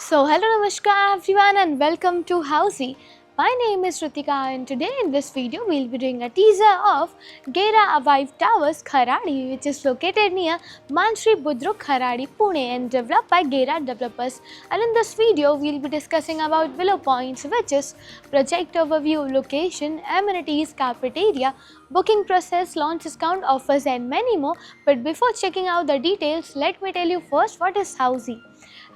So hello namaskar everyone and welcome to Housey. My name is Ritika and today in this video we'll be doing a teaser of Gera Avive Towers Kharadi, which is located near Manshri Budruk Kharadi, Pune and developed by Gera developers. And in this video we'll be discussing about below points, which is project overview, location, amenities, carpet area, booking process, launch discount offers and many more. But before checking out the details, let me tell you first what is Housey.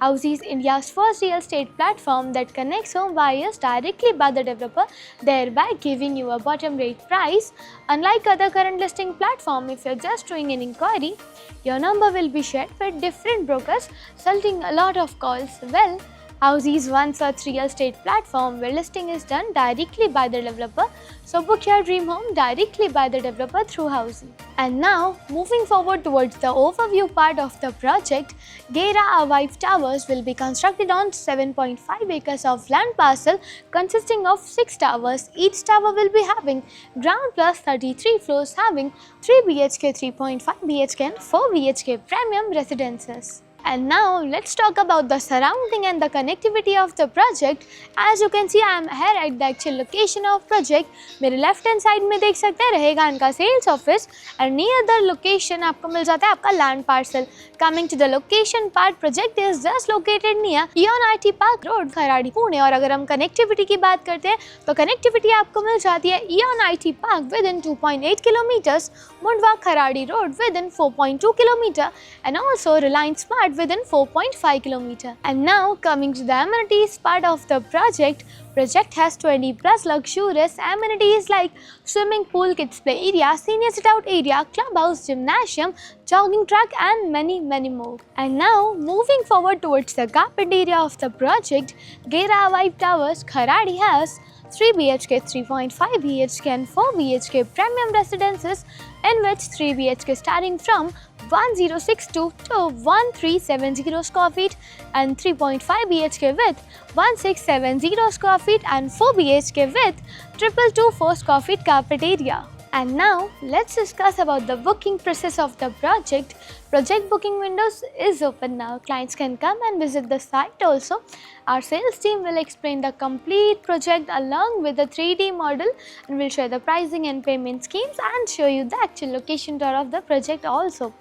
Housey is India's first real estate platform that connects home buyers directly by the developer, thereby giving you a bottom rate price. Unlike other current listing platforms, if you're just doing an inquiry, your number will be shared with different brokers, resulting a lot of calls. Well, Housey is one such real estate platform where listing is done directly by the developer. So book your dream home directly by the developer through Housey. And now, moving forward towards the overview part of the project, Gera Avive Towers will be constructed on 7.5 acres of land parcel consisting of 6 towers. Each tower will be having ground plus 33 floors having 3 BHK, 3.5 BHK and 4 BHK premium residences. And now let's talk about the surrounding and the connectivity of the project. As you can see, I am here at the actual location of project. मेरे left hand side में देख सकते हैं रहेगा इनका sales office और near the location आपको मिल जाता है आपका land parcel. Coming to the location part, project is just located near Eon IT park road, Kharadi, Pune. और अगर हम कनेक्टिविटी की बात करते हैं तो कनेक्टिविटी आपको मिल जाती है Ian IT park with in 2.8 kilometres, Mundhwa Kharadi road with in 4.2 kilometre and also Reliance smart within 4.5 km. And now coming to the amenities part of the project has 20 plus luxurious amenities like swimming pool, kids play area, senior sit out area, clubhouse, gymnasium, jogging track and many more. And now moving forward towards the carpet area of the project, Gera Avive Towers Kharadi has 3 BHK, 3.5 BHK and 4 BHK premium residences, in which 3 BHK starting from 1062 to 1370 square feet and 3.5 BHK with 1670 square feet and 4 BHK with 2224 square feet carpet area. And now let's discuss about the booking process of the project. Project booking windows is open now. Clients can come and visit the site also. Our sales team will explain the complete project along with the 3D model and will share the pricing and payment schemes and show you the actual location tour of the project also.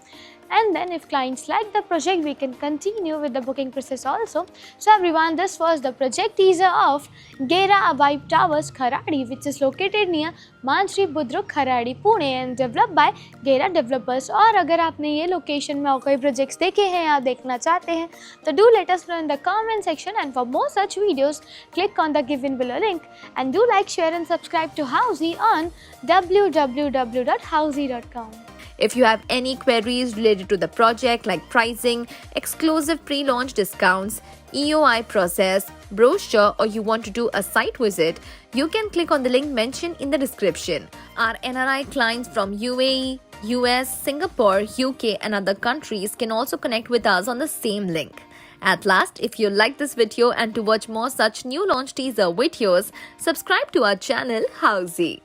And then if clients like the project, we can continue with the booking process also. So everyone, this was the project teaser of Gera Avive Towers Kharadi, which is located near Manshri Budruk Kharadi, Pune and developed by Gera developers. और अगर आपने ये location में और कोई projects देखे हैं या देखना चाहते हैं तो do let us know in the comment section, and for more such videos click on the given below link and do like, share and subscribe to Housey on www.housey.com. If you have any queries related to the project like pricing, exclusive pre-launch discounts, EOI process, brochure, or you want to do a site visit, you can click on the link mentioned in the description. Our NRI clients from UAE, US, Singapore, UK and other countries can also connect with us on the same link. At last, if you like this video and to watch more such new launch teaser videos, subscribe to our channel Housey.